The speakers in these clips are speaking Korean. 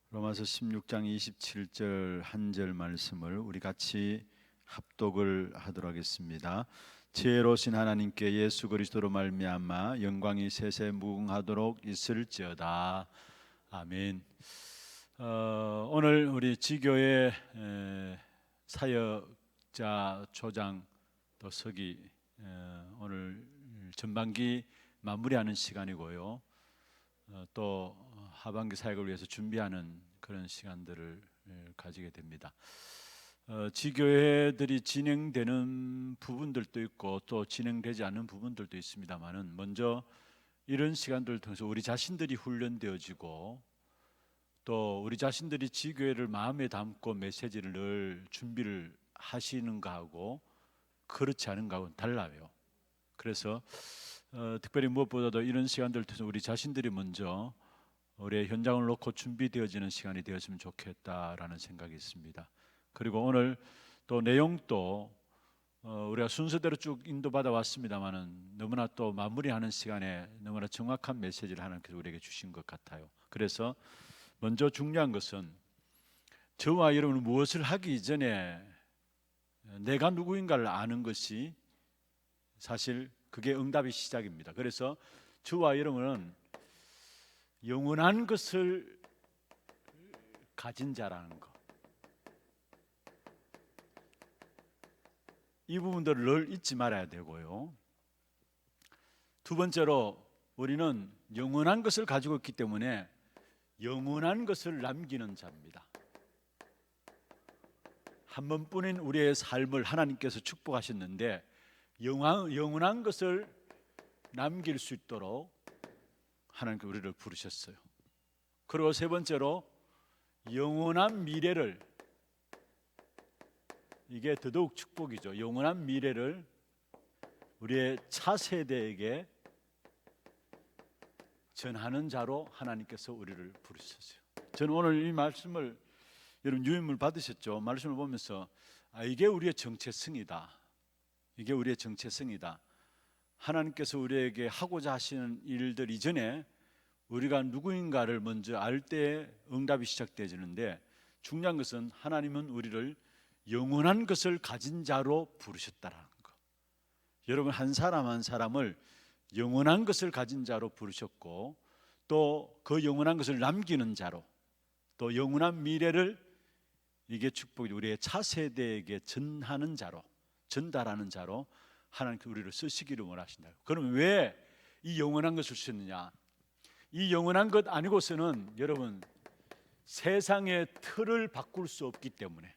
로마서 16장 27절 한 절 말씀을 우리 같이 합독을 하도록 하겠습니다. 지혜로우신 하나님께 예수 그리스도로 말미암아 영광이 세세 무궁하도록 있을지어다. 아멘. 오늘 우리 지교회 사역자 조장 또 서기 오늘 전반기 마무리하는 시간이고요. 또 하반기 사역을 위해서 준비하는 그런 시간들을 가지게 됩니다. 지교회들이 진행되는 부분들도 있고 또 진행되지 않는 부분들도 있습니다만은 먼저 이런 시간들을 통해서 우리 자신들이 훈련되어지고 또 우리 자신들이 지교회를 마음에 담고 메시지를 늘 준비를 하시는 거하고 그렇지 않은 거하고는 달라요. 그래서 특별히 무엇보다도 이런 시간들을 통해서 우리 자신들이 먼저 우리의 현장을 놓고 준비되어지는 시간이 되었으면 좋겠다라는 생각이 있습니다. 그리고 오늘 또 내용도 우리가 순서대로 쭉 인도받아 왔습니다만은 너무나 또 마무리하는 시간에 너무나 정확한 메시지를 하나님께서 우리에게 주신 것 같아요. 그래서 먼저 중요한 것은 저와 여러분은 무엇을 하기 이전에 내가 누구인가를 아는 것이 사실 그게 응답의 시작입니다. 그래서 저와 여러분은 영원한 것을 가진 자라는 것, 이 부분들을 늘 잊지 말아야 되고요. 두 번째로 우리는 영원한 것을 가지고 있기 때문에 영원한 것을 남기는 자입니다. 한 번뿐인 우리의 삶을 하나님께서 축복하셨는데 영원한 것을 남길 수 있도록 하나님께서 우리를 부르셨어요. 그리고 세 번째로 영원한 미래를, 이게 더더욱 축복이죠. 영원한 미래를 우리의 차세대에게 전하는 자로 하나님께서 우리를 부르셨어요. 저는 오늘 이 말씀을, 여러분 유임을 받으셨죠? 말씀을 보면서 이게 우리의 정체성이다. 이게 우리의 정체성이다. 하나님께서 우리에게 하고자 하시는 일들 이전에 우리가 누구인가를 먼저 알 때 응답이 시작되어지는데, 중요한 것은 하나님은 우리를 영원한 것을 가진 자로 부르셨다라는 것. 여러분 한 사람 한 사람을 영원한 것을 가진 자로 부르셨고 또 그 영원한 것을 남기는 자로, 또 영원한 미래를, 이게 축복이 우리의 차세대에게 전하는 자로, 전달하는 자로 하나님께서 우리를 쓰시기를 원하신다. 그러면 왜 이 영원한 것을 쓰느냐? 이 영원한 것 아니고서는 여러분 세상의 틀을 바꿀 수 없기 때문에,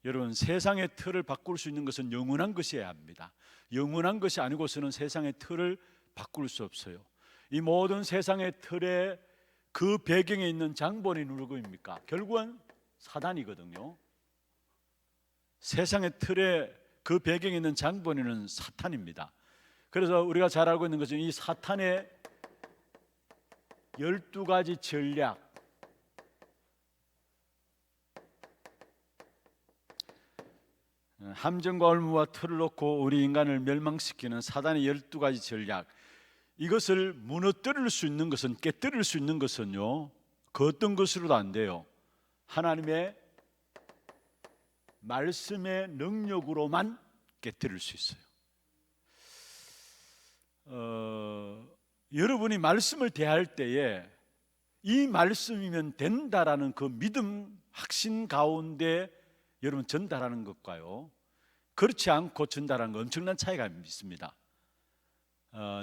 여러분 세상의 틀을 바꿀 수 있는 것은 영원한 것이어야 합니다. 영원한 것이 아니고서는 세상의 틀을 바꿀 수 없어요. 이 모든 세상의 틀의 그 배경에 있는 장본이 누구입니까? 결국은 사단이거든요. 세상의 틀의 그 배경에 있는 장본인은 사탄입니다. 그래서 우리가 잘 알고 있는 것은 이 사탄의 12가지 전략, 함정과 올무와 틀을 놓고 우리 인간을 멸망시키는 사단의 12가지 전략, 이것을 무너뜨릴 수 있는 것은, 깨뜨릴 수 있는 것은요, 그 어떤 것으로도 안 돼요. 하나님의 말씀의 능력으로만 깨뜨릴 수 있어요. 여러분이 말씀을 대할 때에 이 말씀이면 된다라는 그 믿음, 확신 가운데 여러분 전달하는 것과요, 그렇지 않고 전달하는 건 엄청난 차이가 있습니다.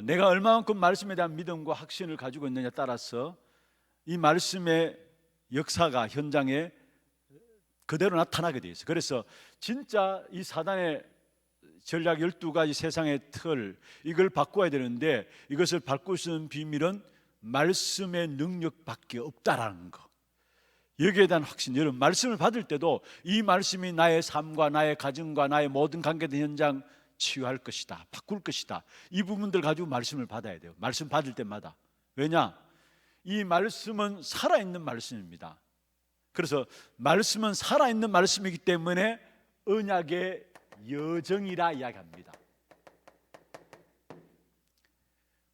내가 얼마만큼 말씀에 대한 믿음과 확신을 가지고 있느냐에 따라서 이 말씀의 역사가 현장에 그대로 나타나게 되어 있어요. 그래서 진짜 이 사단의 전략 12가지 세상의 틀, 이걸 바꿔야 되는데 이것을 바꿀 수 있는 비밀은 말씀의 능력밖에 없다라는 거. 여기에 대한 확신, 여러분 말씀을 받을 때도 이 말씀이 나의 삶과 나의 가정과 나의 모든 관계된 현장 치유할 것이다, 바꿀 것이다, 이 부분들 가지고 말씀을 받아야 돼요. 말씀 받을 때마다. 왜냐? 이 말씀은 살아있는 말씀입니다. 그래서 말씀은 살아있는 말씀이기 때문에 언약의 여정이라 이야기합니다.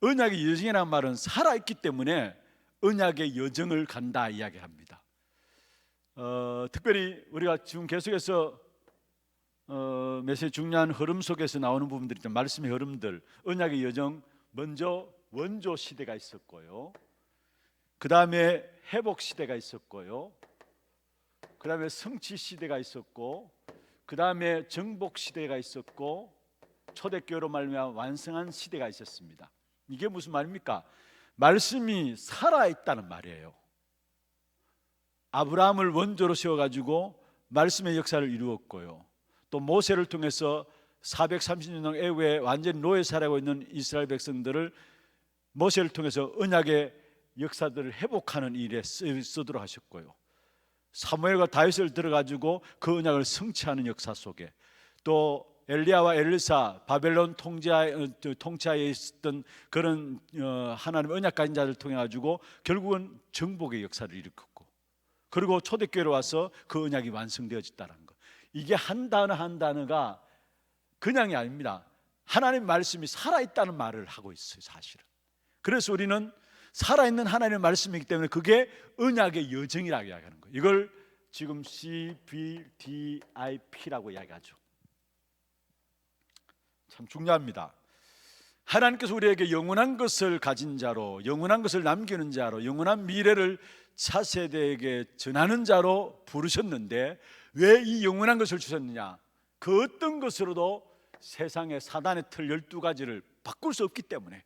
언약의 여정이라는 말은 살아있기 때문에 언약의 여정을 간다 이야기합니다. 특별히 우리가 지금 계속해서 메시지 중요한 흐름 속에서 나오는 부분들이 있죠. 말씀의 흐름들, 언약의 여정. 먼저 원조 시대가 있었고요, 그 다음에 회복 시대가 있었고요, 그 다음에 성취 시대가 있었고, 그 다음에 정복 시대가 있었고, 초대교회로 말미암아 완성한 시대가 있었습니다. 이게 무슨 말입니까? 말씀이 살아있다는 말이에요. 아브라함을 원조로 세워가지고 말씀의 역사를 이루었고요, 또 모세를 통해서 430년 애후에 완전히 노예 살아가고 있는 이스라엘 백성들을 모세를 통해서 언약의 역사들을 회복하는 일에 쓰도록 하셨고요, 사무엘과 다윗을 들어가지고 그 언약을 성취하는 역사 속에, 또 엘리야와 엘리사 바벨론 통치하에 있었던 그런 하나님의 언약 가진 자들을 통해 가지고 결국은 정복의 역사를 일으켰고, 그리고 초대교회로 와서 그 언약이 완성되어졌다는 것. 이게 한 단어 한 단어가 그냥이 아닙니다. 하나님 말씀이 살아있다는 말을 하고 있어요, 사실은. 그래서 우리는 살아있는 하나님의 말씀이기 때문에 그게 언약의 여정이라고 이야기하는 거예요. 이걸 지금 CBDIP라고 이야기하죠. 참 중요합니다. 하나님께서 우리에게 영원한 것을 가진 자로, 영원한 것을 남기는 자로, 영원한 미래를 차세대에게 전하는 자로 부르셨는데, 왜 이 영원한 것을 주셨느냐? 그 어떤 것으로도 세상의 사단의 틀 12가지를 바꿀 수 없기 때문에.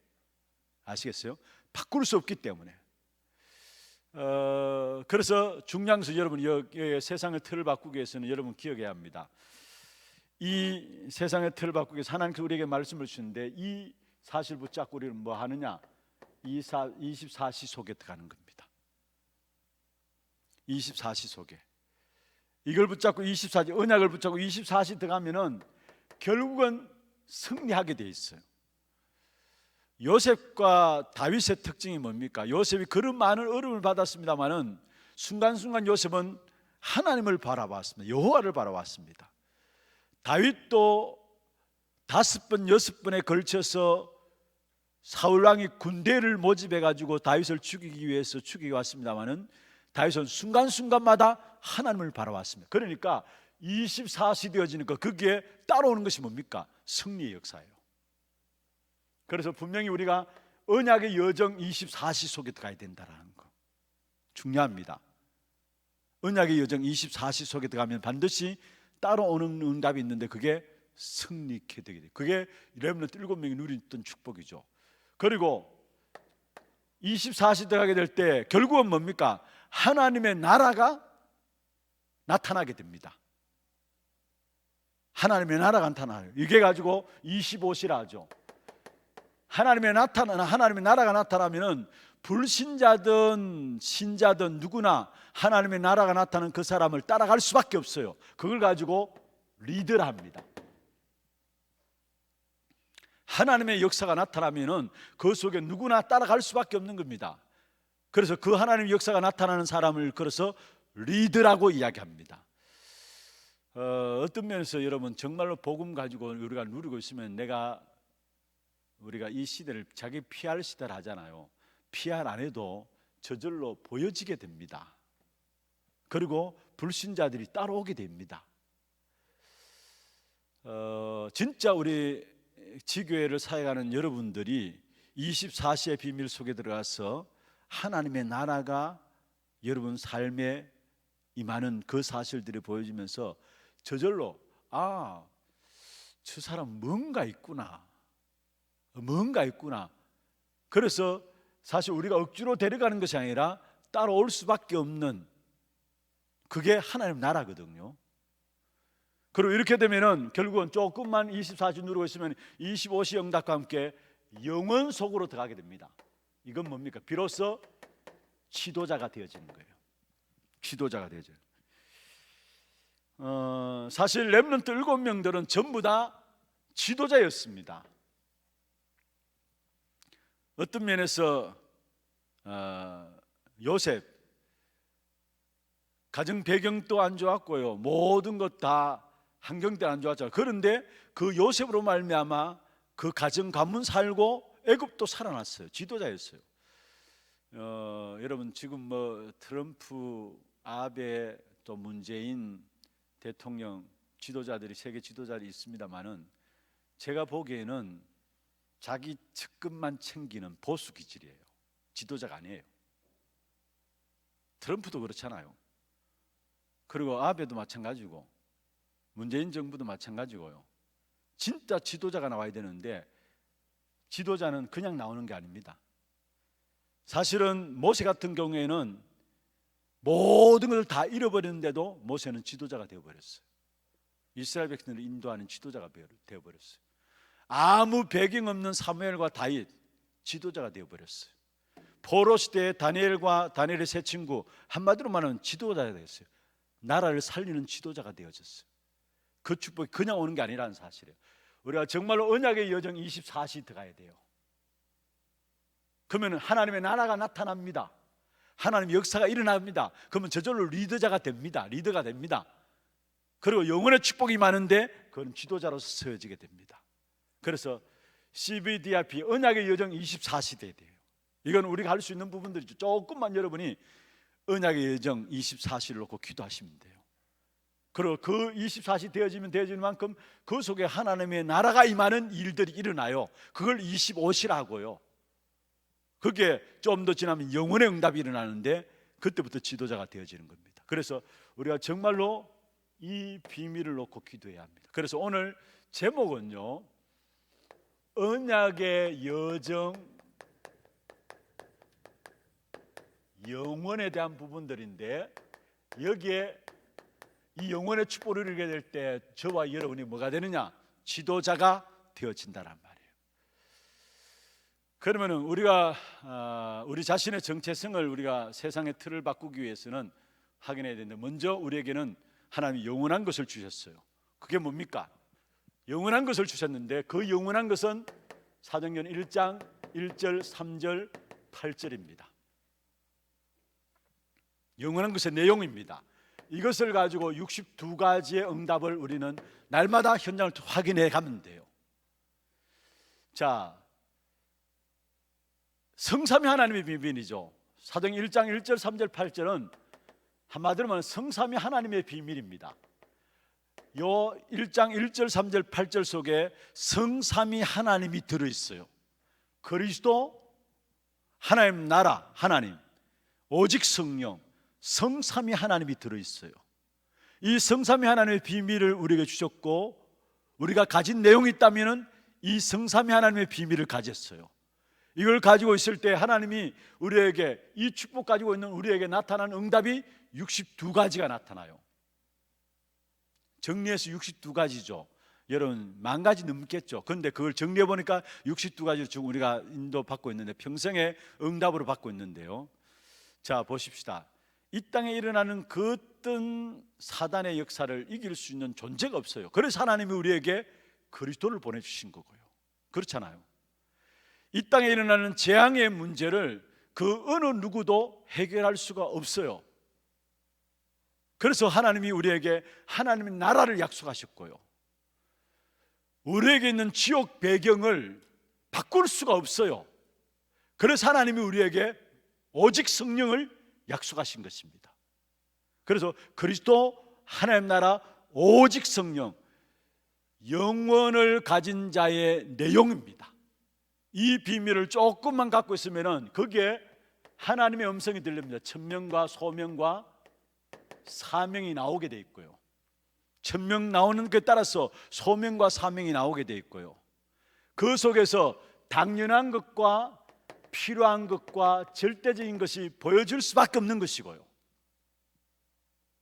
아시겠어요? 바꿀 수 없기 때문에. 그래서 중요한 것은 여러분, 세상의 틀을 바꾸기 위해서는 여러분 기억해야 합니다. 이 세상의 틀을 바꾸기 위해서 하나님께서 우리에게 말씀을 주시는데, 이 사실 붙잡고 우리는 뭐 하느냐? 24시 속에 들어가는 겁니다. 24시 속에. 이걸 붙잡고 24시, 언약을 붙잡고 24시 들어가면은 결국은 승리하게 돼 있어요. 요셉과 다윗의 특징이 뭡니까? 요셉이 그런 많은 어려움을 받았습니다마는 순간순간 요셉은 하나님을 바라봤습니다. 여호와를 바라봤습니다. 다윗도 5번, 6번에 걸쳐서 사울왕이 군대를 모집해 가지고 다윗을 죽이기 위해서 죽이고 왔습니다마는 다윗은 순간순간마다 하나님을 바라왔습니다. 그러니까 24시 되어지니까 거기에 따라오는 것이 뭡니까? 승리의 역사예요. 그래서 분명히 우리가 언약의 여정 24시 속에 들어가야 된다는 거 중요합니다. 언약의 여정 24시 속에 들어가면 반드시 따라오는 응답이 있는데, 그게 승리케 되게 돼요. 그게 렘넌트 7명이 누렸던 축복이죠. 그리고 24시 들어가게 될 때 결국은 뭡니까? 하나님의 나라가 나타나게 됩니다. 하나님의 나라가 나타나요. 이게 가지고 25시라 하죠. 하나님의 나라가 나타나면은 불신자든 신자든 누구나 하나님의 나라가 나타나는 그 사람을 따라갈 수밖에 없어요. 그걸 가지고 리드를 합니다. 하나님의 역사가 나타나면은 그 속에 누구나 따라갈 수밖에 없는 겁니다. 그래서 그 하나님의 역사가 나타나는 사람을 걸어서 리드라고 이야기합니다. 어떤 면에서 여러분 정말로 복음 가지고 우리가 누리고 있으면 우리가 이 시대를 자기 PR 시대를 하잖아요. PR 안 해도 저절로 보여지게 됩니다. 그리고 불신자들이 따라오게 됩니다. 진짜 우리 지교회를 사역하는 여러분들이 24시의 비밀 속에 들어가서 하나님의 나라가 여러분 삶에 임하는 그 사실들이 보여지면서 저절로 저 사람 뭔가 있구나. 그래서 사실 우리가 억지로 데려가는 것이 아니라 따라올 수밖에 없는, 그게 하나님 나라거든요. 그리고 이렇게 되면은 결국은 조금만 24시 누르고 있으면 25시 응답과 함께 영원 속으로 들어가게 됩니다. 이건 뭡니까? 비로소 지도자가 되어지는 거예요. 지도자가 되어져요. 사실 렘넌트 7명들은 전부 다 지도자였습니다. 어떤 면에서 요셉 가정 배경도 안 좋았고요, 모든 것 다 환경 때는 안 좋았죠. 그런데 그 요셉으로 말미암아 그 가정 가문 살고 애굽도 살아났어요. 지도자였어요. 여러분 지금 트럼프, 아베, 또 문재인 대통령 지도자들이 세계 지도자들이 있습니다만은 제가 보기에는 자기 측근만 챙기는 보수 기질이에요. 지도자가 아니에요. 트럼프도 그렇잖아요. 그리고 아베도 마찬가지고 문재인 정부도 마찬가지고요. 진짜 지도자가 나와야 되는데 지도자는 그냥 나오는 게 아닙니다. 사실은 모세 같은 경우에는 모든 것을 다 잃어버렸는데도 모세는 지도자가 되어버렸어요. 이스라엘 백성들을 인도하는 지도자가 되어버렸어요. 아무 배경 없는 사무엘과 다윗 지도자가 되어버렸어요. 포로 시대에 다니엘의 세 친구 한마디로 말하면 지도자가 되었어요. 나라를 살리는 지도자가 되어졌어요. 그 축복이 그냥 오는 게 아니라는 사실이에요. 우리가 정말로 언약의 여정 24시 들어가야 돼요. 그러면 하나님의 나라가 나타납니다. 하나님의 역사가 일어납니다. 그러면 저절로 리더가 됩니다. 그리고 영혼의 축복이 많은데 그건 지도자로서 세워지게 됩니다. 그래서 CVDIP 언약의 여정 24시대에 돼요. 이건 우리가 할 수 있는 부분들이죠. 조금만 여러분이 언약의 여정 24시를 놓고 기도하시면 돼요. 그리고 그 24시 되어지는 만큼 그 속에 하나님의 나라가 임하는 일들이 일어나요. 그걸 25시라고요. 그게 좀 더 지나면 영혼의 응답이 일어나는데 그때부터 지도자가 되어지는 겁니다. 그래서 우리가 정말로 이 비밀을 놓고 기도해야 합니다. 그래서 오늘 제목은요, 언약의 여정, 영혼에 대한 부분들인데 여기에 이 영혼의 축복을 이루게 될 때 저와 여러분이 뭐가 되느냐? 지도자가 되어진다란 말이에요. 그러면은 우리가 우리 자신의 정체성을 우리가 세상의 틀을 바꾸기 위해서는 확인해야 되는데, 먼저 우리에게는 하나님이 영원한 것을 주셨어요. 그게 뭡니까? 영원한 것을 주셨는데 그 영원한 것은 사도행전 1장 1절 3절 8절입니다. 영원한 것의 내용입니다. 이것을 가지고 62가지의 응답을 우리는 날마다 현장을 확인해 가면 돼요. 자, 성삼위 하나님의 비밀이죠. 사도행전 1장 1절 3절 8절은 한마디로 말하면 성삼위 하나님의 비밀입니다. 요 1장 1절 3절 8절 속에 성삼위 하나님이 들어있어요. 그리스도, 하나님 나라, 하나님, 오직 성령, 성삼위 하나님이 들어있어요. 이 성삼위 하나님의 비밀을 우리에게 주셨고, 우리가 가진 내용이 있다면 이 성삼위 하나님의 비밀을 가졌어요. 이걸 가지고 있을 때 하나님이 우리에게, 이 축복 가지고 있는 우리에게 나타나는 응답이 62가지가 나타나요. 정리해서 62가지죠. 여러분 10,000가지 넘겠죠. 그런데 그걸 정리해 보니까 62가지로 지금 우리가 인도받고 있는데, 평생의 응답으로 받고 있는데요. 자, 보십시다. 이 땅에 일어나는 그 어떤 사단의 역사를 이길 수 있는 존재가 없어요. 그래서 하나님이 우리에게 그리스도를 보내주신 거고요. 그렇잖아요. 이 땅에 일어나는 재앙의 문제를 그 어느 누구도 해결할 수가 없어요. 그래서 하나님이 우리에게 하나님의 나라를 약속하셨고요, 우리에게 있는 지옥 배경을 바꿀 수가 없어요. 그래서 하나님이 우리에게 오직 성령을 약속하신 것입니다. 그래서 그리스도, 하나님 나라, 오직 성령, 영원을 가진 자의 내용입니다. 이 비밀을 조금만 갖고 있으면 거기에 하나님의 음성이 들립니다. 천명과 소명과 사명이 나오게 돼 있고요, 천명 나오는 것에 따라서 소명과 사명이 나오게 돼 있고요, 그 속에서 당연한 것과 필요한 것과 절대적인 것이 보여줄 수밖에 없는 것이고요,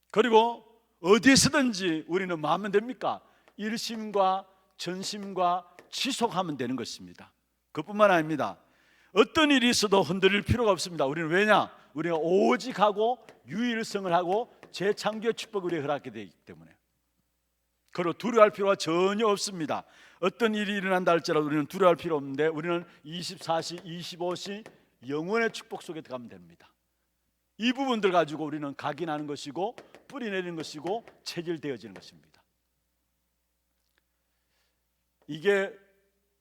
그리고 어디에서든지 우리는 뭐 하면 됩니까? 일심과 전심과 지속하면 되는 것입니다. 그뿐만 아닙니다. 어떤 일이 있어도 흔들릴 필요가 없습니다. 우리는 왜냐? 우리가 오직하고 유일성을 하고 재창조의 축복을 우리에게 허락하게 되기 때문에. 그리고 두려워할 필요가 전혀 없습니다. 어떤 일이 일어난다 할지라도 우리는 두려워할 필요 없는데, 우리는 24시, 25시 영원의 축복 속에 들어가면 됩니다. 이 부분들 가지고 우리는 각인하는 것이고 뿌리내리는 것이고 체질되어지는 것입니다. 이게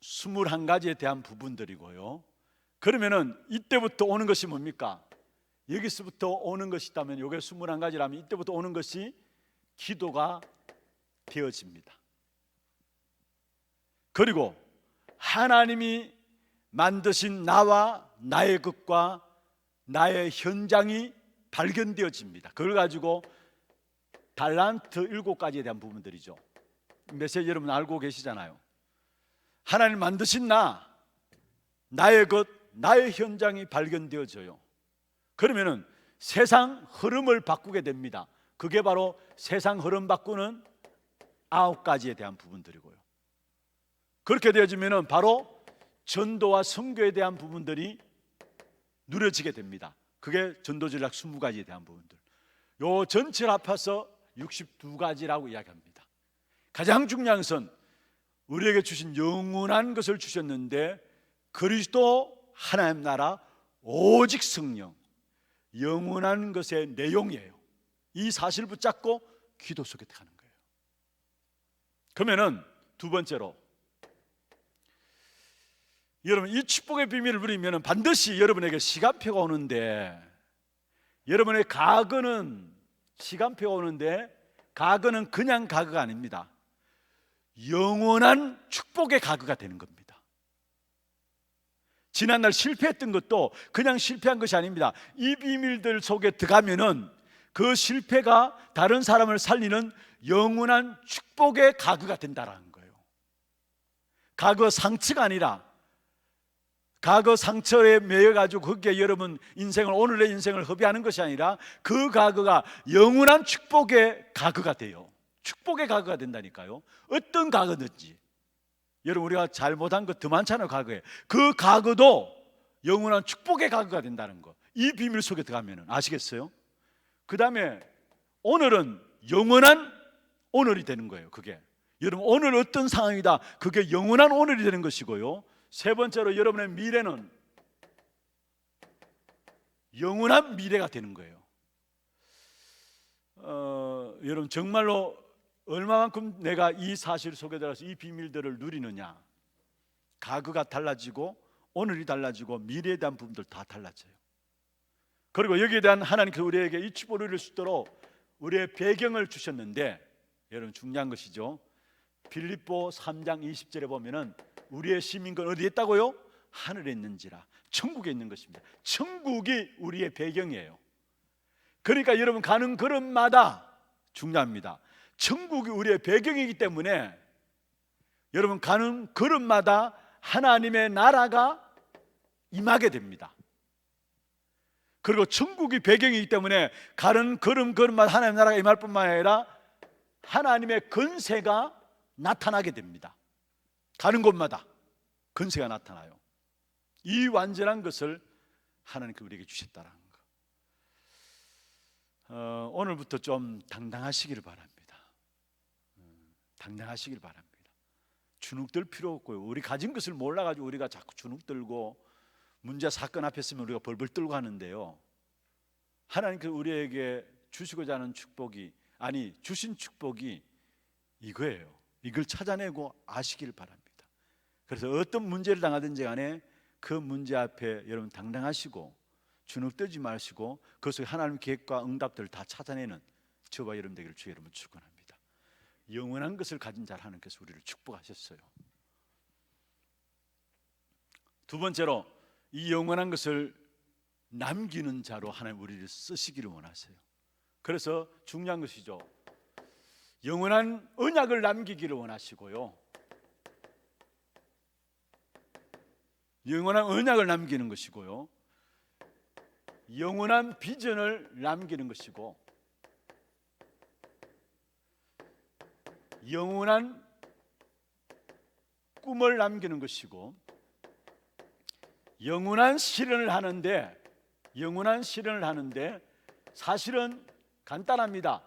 21가지에 대한 부분들이고요, 그러면은 이때부터 오는 것이 뭡니까? 여기서부터 오는 것이 있다면, 요게 21가지라면 이때부터 오는 것이 기도가 되어집니다. 그리고 하나님이 만드신 나와 나의 것과 나의 현장이 발견되어집니다. 그걸 가지고 달란트 7가지에 대한 부분들이죠. 메시지 여러분 알고 계시잖아요. 하나님 만드신 나의 것, 나의 현장이 발견되어져요. 그러면은 세상 흐름을 바꾸게 됩니다. 그게 바로 세상 흐름 바꾸는 9가지에 대한 부분들이고요. 그렇게 되어지면은 바로 전도와 선교에 대한 부분들이 누려지게 됩니다. 그게 전도 전략 20가지에 대한 부분들. 요 전체를 합해서 62가지라고 이야기합니다. 가장 중요한 것은 우리에게 주신 영원한 것을 주셨는데, 그리스도 하나님 나라 오직 성령, 영원한 것의 내용이에요. 이 사실을 붙잡고 기도 속에 가는 거예요. 그러면은 두 번째로, 여러분 이 축복의 비밀을 누리면 반드시 여러분에게 시간표가 오는데, 여러분의 과거는 시간표가 오는데, 과거는 그냥 과거가 아닙니다. 영원한 축복의 과거가 되는 겁니다. 지난날 실패했던 것도 그냥 실패한 것이 아닙니다. 이 비밀들 속에 들어가면은 그 실패가 다른 사람을 살리는 영원한 축복의 과거가 된다는 거예요. 과거 상처가 아니라, 과거 상처에 매여가지고 거기에 여러분 인생을, 오늘의 인생을 허비하는 것이 아니라 그 과거가 영원한 축복의 과거가 돼요. 축복의 과거가 된다니까요. 어떤 과거든지. 여러분 우리가 잘못한 것 더 많잖아요. 과거에. 그 과거도 영원한 축복의 과거가 된다는 거, 이 비밀 속에 들어가면 아시겠어요? 그 다음에 오늘은 영원한 오늘이 되는 거예요. 그게 여러분 오늘 어떤 상황이다, 그게 영원한 오늘이 되는 것이고요. 세 번째로 여러분의 미래는 영원한 미래가 되는 거예요. 여러분 정말로 얼마만큼 내가 이 사실 속에 들어가서 이 비밀들을 누리느냐, 과거가 달라지고 오늘이 달라지고 미래에 대한 부분들 다 달라져요. 그리고 여기에 대한 하나님께서 우리에게 이 축복을 누릴 수 있도록 우리의 배경을 주셨는데, 여러분 중요한 것이죠. 빌립보 3장 20절에 보면은 우리의 시민권 어디에 있다고요? 하늘에 있는지라, 천국에 있는 것입니다. 천국이 우리의 배경이에요. 그러니까 여러분 가는 걸음마다 중요합니다. 천국이 우리의 배경이기 때문에 여러분 가는 걸음마다 하나님의 나라가 임하게 됩니다. 그리고 천국이 배경이기 때문에 가는 걸음마다 하나님의 나라가 임할 뿐만 아니라 하나님의 권세가 나타나게 됩니다. 가는 곳마다 권세가 나타나요. 이 완전한 것을 하나님께서 우리에게 주셨다는 거. 오늘부터 좀 당당하시기를 바랍니다. 당당하시길 바랍니다. 주눅들 필요 없고요. 우리 가진 것을 몰라가지고 우리가 자꾸 주눅들고 문제 사건 앞에 서면 우리가 벌벌 떨고 하는데요, 하나님께서 우리에게 주시고자 하는 축복이, 아니 주신 축복이 이거예요. 이걸 찾아내고 아시길 바랍니다. 그래서 어떤 문제를 당하든지 간에 그 문제 앞에 여러분 당당하시고 주눅들지 마시고 그 속에 하나님 계획과 응답들을 다 찾아내는 저와 여러분 되기를 주의 이름으로 축원합니다. 영원한 것을 가진 자를 하나님께서 우리를 축복하셨어요. 두 번째로, 이 영원한 것을 남기는 자로 하나님 우리를 쓰시기를 원하세요. 그래서 중요한 것이죠. 영원한 언약을 남기기를 원하시고요, 영원한 언약을 남기는 것이고요, 영원한 비전을 남기는 것이고, 영원한 꿈을 남기는 것이고, 영원한 실현을 하는데 사실은 간단합니다.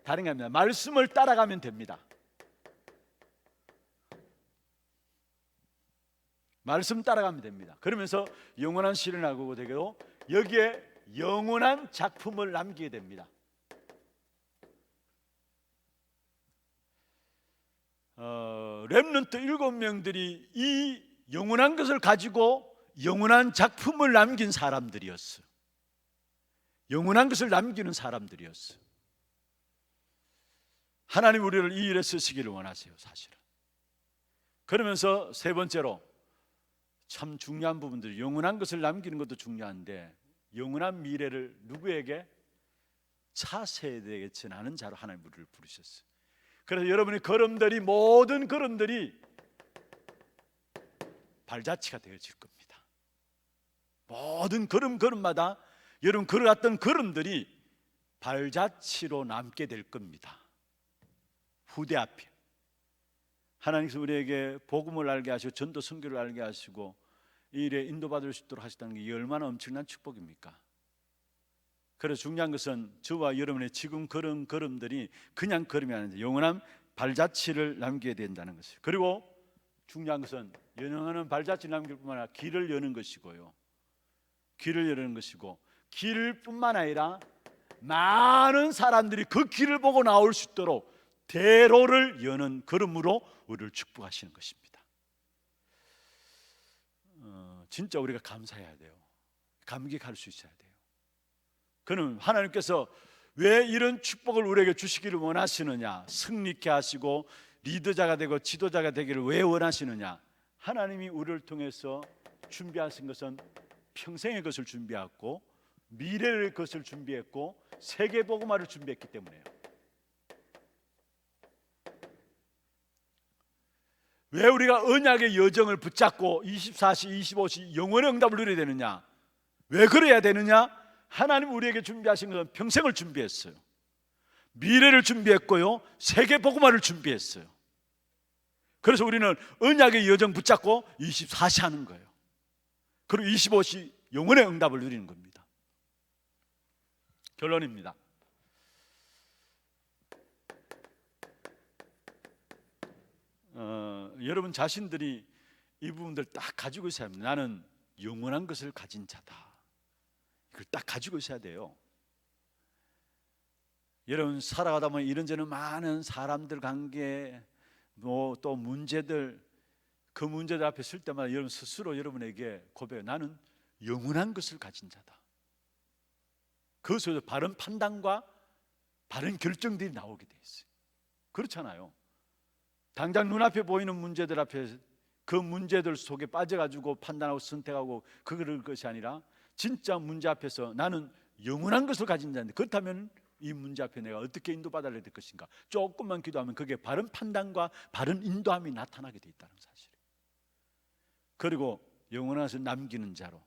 다른 게 아닙니다. 말씀을 따라가면 됩니다. 말씀 따라가면 됩니다. 그러면서 영원한 실현을 하고 되고, 여기에 영원한 작품을 남기게 됩니다. 렘넌트 7명들이 이 영원한 것을 가지고 영원한 작품을 남긴 사람들이었어요. 영원한 것을 남기는 사람들이었어요. 하나님 우리를 이 일에 쓰시기를 원하세요, 사실은. 그러면서 세 번째로 참 중요한 부분들이, 영원한 것을 남기는 것도 중요한데 영원한 미래를 누구에게? 차세대에게 전하는 자로 하나님 우리를 부르셨어요. 그래서 여러분의 걸음들이, 모든 걸음들이 발자취가 되어질 겁니다. 모든 걸음마다 여러분 걸어갔던 걸음들이 발자취로 남게 될 겁니다. 후대 앞에 하나님께서 우리에게 복음을 알게 하시고 전도 선교를 알게 하시고 이 일에 인도받을 수 있도록 하셨다는 게 얼마나 엄청난 축복입니까? 그래서 중요한 것은 저와 여러분의 지금 걸은 걸음들이 그냥 걸음이 아닌데 영원한 발자취를 남겨야 된다는 것이에요. 그리고 중요한 것은 영원한 발자취를 남길 뿐만 아니라 길을 여는 것이고요. 길을 여는 것이고, 길뿐만 아니라 많은 사람들이 그 길을 보고 나올 수 있도록 대로를 여는 걸음으로 우리를 축복하시는 것입니다. 진짜 우리가 감사해야 돼요. 감격할 수 있어야 돼요. 그는 하나님께서 왜 이런 축복을 우리에게 주시기를 원하시느냐, 승리케 하시고 리더자가 되고 지도자가 되기를 왜 원하시느냐, 하나님이 우리를 통해서 준비하신 것은 평생의 것을 준비했고 미래의 것을 준비했고 세계복음화를 준비했기 때문에요. 왜 우리가 언약의 여정을 붙잡고 24시 25시 영원의 응답을 누려야 되느냐, 왜 그래야 되느냐? 하나님 우리에게 준비하신 것은 평생을 준비했어요. 미래를 준비했고요, 세계복음화를 준비했어요. 그래서 우리는 언약의 여정 붙잡고 24시 하는 거예요. 그리고 25시 영원의 응답을 누리는 겁니다. 결론입니다. 여러분 자신들이 이 부분들 딱 가지고 있어야 합니다. 나는 영원한 것을 가진 자다. 이걸 딱 가지고 있어야 돼요. 여러분 살아가다 보면 이런저런 많은 사람들 관계, 또 문제들, 그 문제들 앞에 설 때마다 여러분 스스로 여러분에게 고백해요. 나는 영원한 것을 가진 자다. 그것에서 바른 판단과 바른 결정들이 나오게 돼 있어요. 그렇잖아요. 당장 눈앞에 보이는 문제들 앞에 그 문제들 속에 빠져가지고 판단하고 선택하고 그럴 것이 아니라 진짜 문제 앞에서 나는 영원한 것을 가진 자인데, 그렇다면 이 문제 앞에 내가 어떻게 인도받아야 될 것인가, 조금만 기도하면 그게 바른 판단과 바른 인도함이 나타나게 돼 있다는 사실이에요. 그리고 영원한 것을 남기는 자로,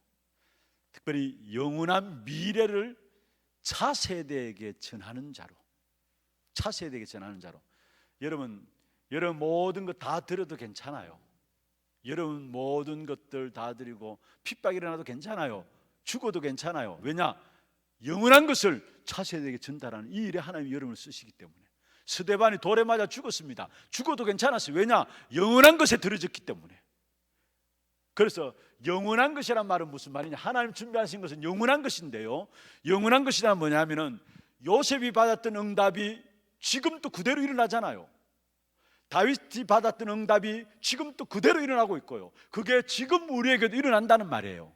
특별히 영원한 미래를 차세대에게 전하는 자로, 차세대에게 전하는 자로. 여러분 모든 것 다 드려도 괜찮아요. 여러분 모든 것들 다 드리고 핍박이 일어나도 괜찮아요. 죽어도 괜찮아요. 왜냐? 영원한 것을 차세대에게 전달하는 이 일에 하나님이 여러분을 쓰시기 때문에. 스데반이 돌에 맞아 죽었습니다. 죽어도 괜찮았어요. 왜냐? 영원한 것에 들어졌기 때문에. 그래서 영원한 것이란 말은 무슨 말이냐? 하나님 준비하신 것은 영원한 것인데요, 영원한 것이란 뭐냐면은 요셉이 받았던 응답이 지금도 그대로 일어나잖아요. 다윗이 받았던 응답이 지금도 그대로 일어나고 있고요, 그게 지금 우리에게도 일어난다는 말이에요.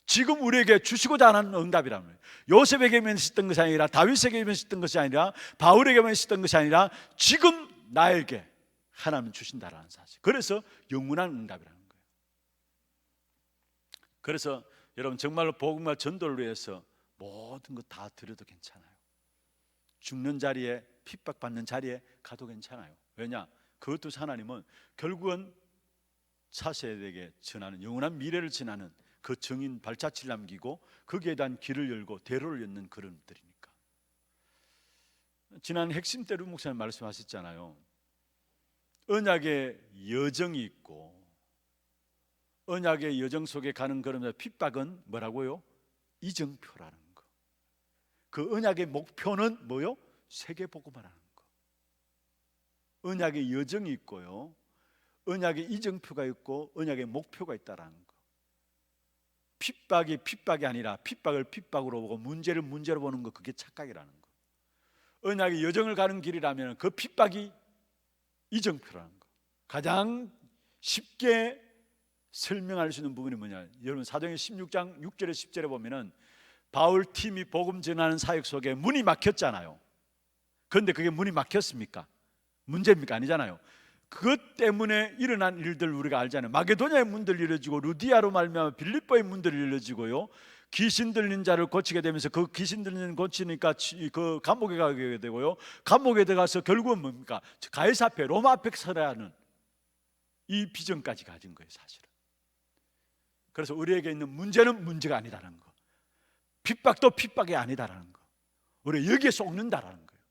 지금 우리에게 주시고자 하는 응답이라는 거예요. 요셉에게만 있었던 것이 아니라, 다윗에게만 있었던 것이 아니라, 바울에게만 있었던 것이 아니라 지금 나에게 하나님은 주신다라는 사실. 그래서 영원한 응답이라는 거예요. 그래서 여러분 정말로 복음과 전도를 위해서 모든 것 다 드려도 괜찮아요. 죽는 자리에, 핍박받는 자리에 가도 괜찮아요. 왜냐? 그것도 하나님은 결국은 차세대에게 전하는, 영원한 미래를 전하는 그 정인 발자취를 남기고 거기에 대한 길을 열고 대로를 엮는 걸음들이니까. 지난 핵심 때 루 목사님 말씀하셨잖아요. 언약의 여정이 있고 언약의 여정 속에 가는 걸음의 핍박은 뭐라고요? 이정표라는 거. 그 언약의 목표는 뭐요? 세계복음화라는 거. 언약의 여정이 있고요, 언약의 이정표가 있고 언약의 목표가 있다라는 거. 핍박이 아니라 핍박을 핍박으로 보고 문제를 문제로 보는 거, 그게 착각이라는 거. 언약의 여정을 가는 길이라면 그 핍박이 이정표라는 거. 가장 쉽게 설명할 수 있는 부분이 뭐냐? 여러분 사도행전 16장 6절에 10절에 보면은 바울 팀이 복음 전하는 사역 속에 문이 막혔잖아요. 그런데 그게 문이 막혔습니까? 문제입니까? 아니잖아요. 그것 때문에 일어난 일들 우리가 알잖아요. 마게도냐의 문들이 열려지고 루디아로 말미암아 빌립보의 문들이 열려지고요. 귀신 들린 자를 고치게 되면서 그 귀신 들린 고치니까 그 감옥에 가게 되고요. 감옥에 들어가서 결국은 뭡니까? 가이사 앞에 로마 앞에 서라는 이 비전까지 가진 거예요, 사실은. 그래서 우리에게 있는 문제는 문제가 아니다라는 거, 핍박도 핍박이 아니다라는 거, 우리 여기에 쏟는다라는 거예요.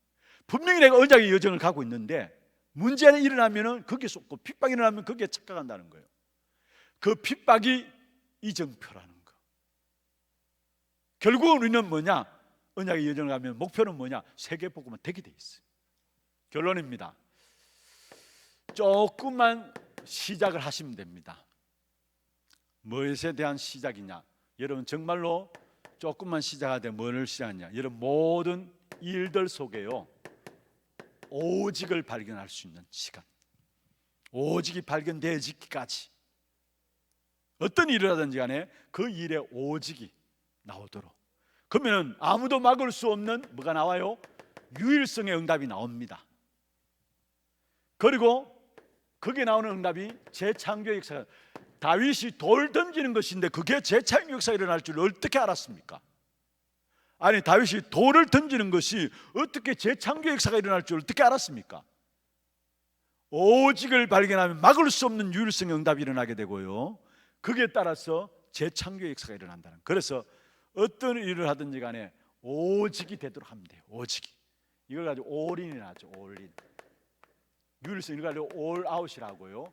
분명히 내가 언약의 여정을 가고 있는데 문제가 일어나면은 거기에 쏟고 핍박이 일어나면 거기에 착각한다는 거예요. 그 핍박이 이정표라는 거. 결국은 우리는 뭐냐? 언약의 여정을 가면 목표는 뭐냐? 세계복음은 되게 돼 있어요. 결론입니다. 조금만 시작을 하시면 됩니다. 무엇에 대한 시작이냐? 여러분 정말로 조금만 시작하되 뭐를 시작하냐? 여러분 모든 일들 속에요 오직을 발견할 수 있는 시간, 오직이 발견되어지기까지 어떤 일을 하든지 간에 그 일에 오직이 나오도록, 그러면 아무도 막을 수 없는 뭐가 나와요? 유일성의 응답이 나옵니다. 그리고 거기에 나오는 응답이 재창조의 역사가, 다윗이 돌 던지는 것인데 그게 재창조 역사가 일어날 줄 어떻게 알았습니까? 아니 다윗이 돌을 던지는 것이 어떻게 재창조 역사가 일어날 줄 어떻게 알았습니까? 오직을 발견하면 막을 수 없는 유일성의 응답이 일어나게 되고요, 거기에 따라서 재창조 역사가 일어난다는. 그래서 어떤 일을 하든지 간에 오직이 되도록 하면 돼요. 오직이. 이걸 가지고 올인이라 하죠. 올인. 유일성 이걸 가지고 올아웃이라고요.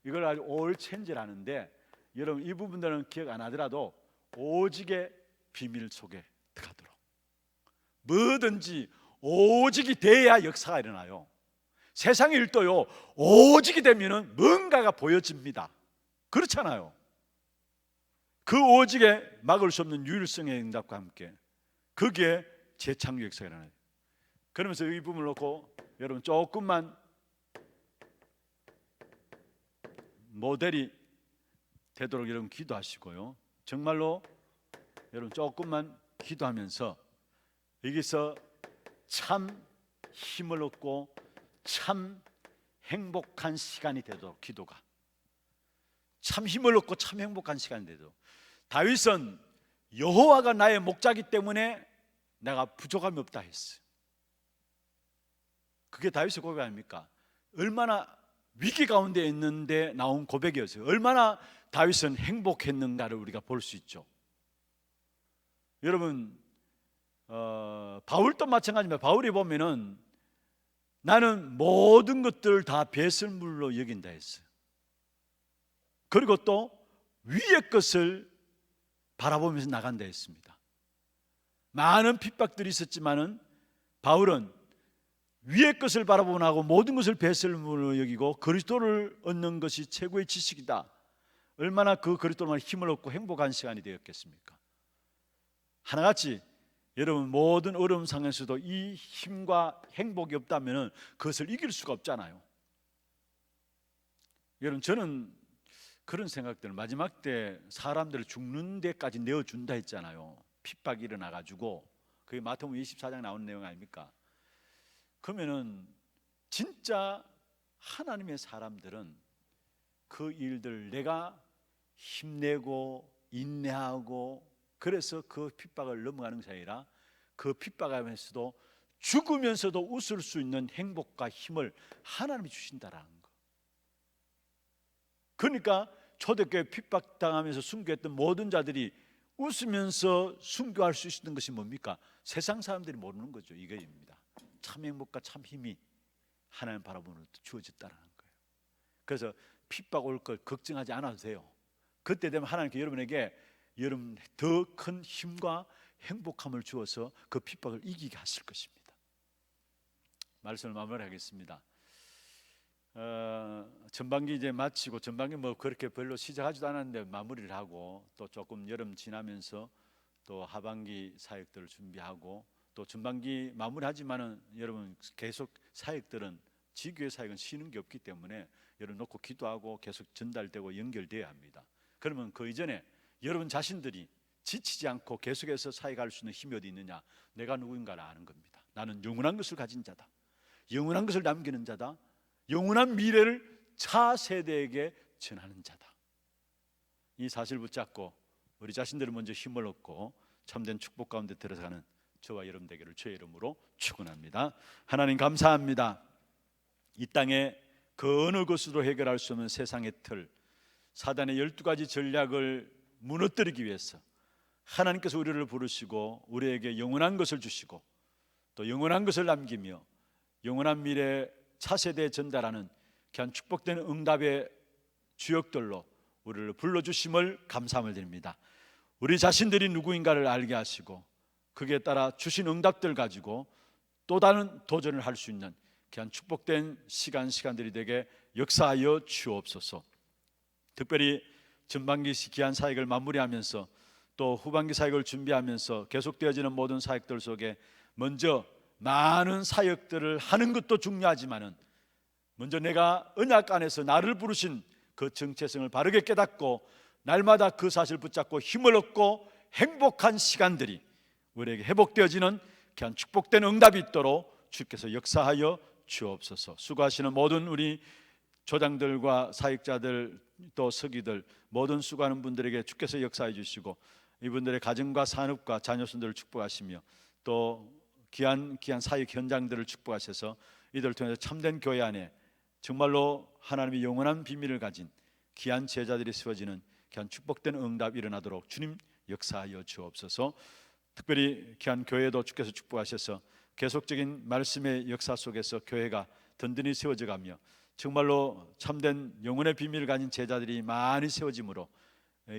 이걸 가지고 올 체인지를 하는데, 여러분 이 부분들은 기억 안 하더라도 오직의 비밀 속에 들어가도록, 뭐든지 오직이 돼야 역사가 일어나요. 세상의 일도요 오직이 되면은 뭔가가 보여집니다. 그렇잖아요. 그 오직에 막을 수 없는 유일성의 응답과 함께 거기에 재창조 역사가 일어나요. 그러면서 이 부분을 놓고 여러분 조금만 모델이 되도록 여러분 기도하시고요, 정말로 여러분 조금만 기도하면서 여기서 참 힘을 얻고 참 행복한 시간이 되도록, 기도가 참 힘을 얻고 참 행복한 시간이 되도록. 다윗은 여호와가 나의 목자기 때문에 내가 부족함이 없다 했어요. 그게 다윗의 고백 아닙니까? 얼마나 위기 가운데 있는데 나온 고백이었어요. 얼마나 다윗은 행복했는가를 우리가 볼 수 있죠. 여러분 바울도 마찬가지입니다. 바울이 보면은 나는 모든 것들을 다 배설물로 여긴다 했어요. 그리고 또 위의 것을 바라보면서 나간다 했습니다. 많은 핍박들이 있었지만은 바울은 위의 것을 바라보고 나고 모든 것을 배설물로 여기고 그리스도를 얻는 것이 최고의 지식이다. 얼마나 그 그리스도로 힘을 얻고 행복한 시간이 되었겠습니까? 하나같이 여러분 모든 어려움 상황에서도 이 힘과 행복이 없다면 그것을 이길 수가 없잖아요. 여러분 저는 그런 생각들, 마지막 때 사람들을 죽는 데까지 내어준다 했잖아요. 핍박이 일어나가지고. 그게 마태복음 24장 나오는 내용 아닙니까? 그러면은 진짜 하나님의 사람들은 그 일들 내가 힘내고 인내하고 그래서 그 핍박을 넘어가는 것이 아니라 그 핍박하면서도 죽으면서도 웃을 수 있는 행복과 힘을 하나님이 주신다라는 거. 그러니까 초대교회 핍박당하면서 순교했던 모든 자들이 웃으면서 순교할 수 있는 것이 뭡니까? 세상 사람들이 모르는 거죠. 이거입니다. 참 행복과 참 힘이 하나님 바라보는 주어졌다는 거예요. 그래서 핍박 올 걸 걱정하지 않아도 돼요. 그때 되면 하나님께 여러분에게 여러분 더 큰 힘과 행복함을 주어서 그 핍박을 이기게 하실 것입니다. 말씀을 마무리하겠습니다. 전반기 이제 마치고, 전반기 뭐 그렇게 별로 시작하지도 않았는데 마무리를 하고, 또 조금 여름 지나면서 또 하반기 사역들을 준비하고, 또 전반기 마무리하지만은 여러분 계속 사역들은 지교회 사역은 쉬는 게 없기 때문에 여러분 놓고 기도하고 계속 전달되고 연결돼야 합니다. 그러면 그 이전에 여러분 자신들이 지치지 않고 계속해서 사역할 수 있는 힘이 어디 있느냐? 내가 누구인가를 아는 겁니다. 나는 영원한 것을 가진 자다. 영원한 것을 남기는 자다. 영원한 미래를 차세대에게 전하는 자다. 이 사실 붙잡고 우리 자신들을 먼저 힘을 얻고 참된 축복 가운데 들어가는 저와 여러분 되기를 주의 이름으로 축원합니다. 하나님 감사합니다. 이 땅에 그 어느 것으로 해결할 수 없는 세상의 틀, 사단의 12가지 전략을 무너뜨리기 위해서 하나님께서 우리를 부르시고 우리에게 영원한 것을 주시고 또 영원한 것을 남기며 영원한 미래 차세대에 전달하는 귀한 축복된 응답의 주역들로 우리를 불러주심을 감사함을 드립니다. 우리 자신들이 누구인가를 알게 하시고 거기에 따라 주신 응답들 가지고 또 다른 도전을 할 수 있는 귀한 축복된 시간들이 되게 역사하여 주옵소서. 특별히 전반기 귀한 사역을 마무리하면서 또 후반기 사역을 준비하면서 계속되어지는 모든 사역들 속에 먼저 많은 사역들을 하는 것도 중요하지만은 먼저 내가 언약 안에서 나를 부르신 그 정체성을 바르게 깨닫고 날마다 그 사실 붙잡고 힘을 얻고 행복한 시간들이 우리에게 회복되어지는 귀한 축복된 응답이 있도록 주께서 역사하여 주옵소서. 수고하시는 모든 우리 조장들과 사역자들 또 서기들 모든 수고하는 분들에게 주께서 역사해 주시고 이분들의 가정과 산업과 자녀손들을 축복하시며 또 귀한 사역 현장들을 축복하셔서 이들을 통해서 참된 교회 안에 정말로 하나님의 영원한 비밀을 가진 귀한 제자들이 세워지는 귀한 축복된 응답이 일어나도록 주님 역사하여 주옵소서. 특별히 귀한 교회도 주께서 축복하셔서 계속적인 말씀의 역사 속에서 교회가 든든히 세워져 가며 정말로 참된 영혼의 비밀을 가진 제자들이 많이 세워짐으로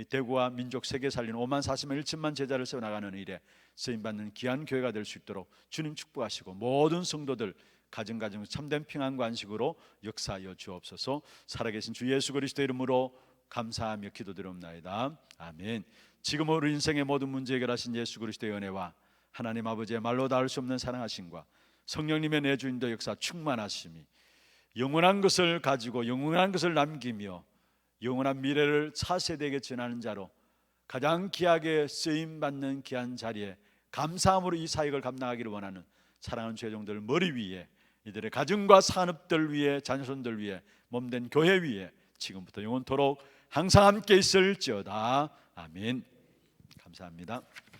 대구와 민족 세계 살리는 5만 40만 1천만 제자를 세워나가는 일에 쓰임받는 귀한 교회가 될 수 있도록 주님 축복하시고 모든 성도들 가정 참된 평안과 안식으로 역사하여 주옵소서. 살아계신 주 예수 그리스도 이름으로 감사하며 기도드리옵나이다. 아멘. 지금 우리 인생의 모든 문제 해결하신 예수 그리스도의 은혜와 하나님 아버지의 말로 닿을 수 없는 사랑하심과 성령님의 내주인도 역사 충만하심이 영원한 것을 가지고 영원한 것을 남기며 영원한 미래를 차세대에게 전하는 자로 가장 귀하게 쓰임받는 귀한 자리에 감사함으로 이 사역을 감당하기를 원하는 사랑하는 죄종들 머리 위에 이들의 가정과 산업들 위에 자녀손들 위에 몸된 교회 위에 지금부터 영원토록 항상 함께 있을지어다. 아멘. 감사합니다.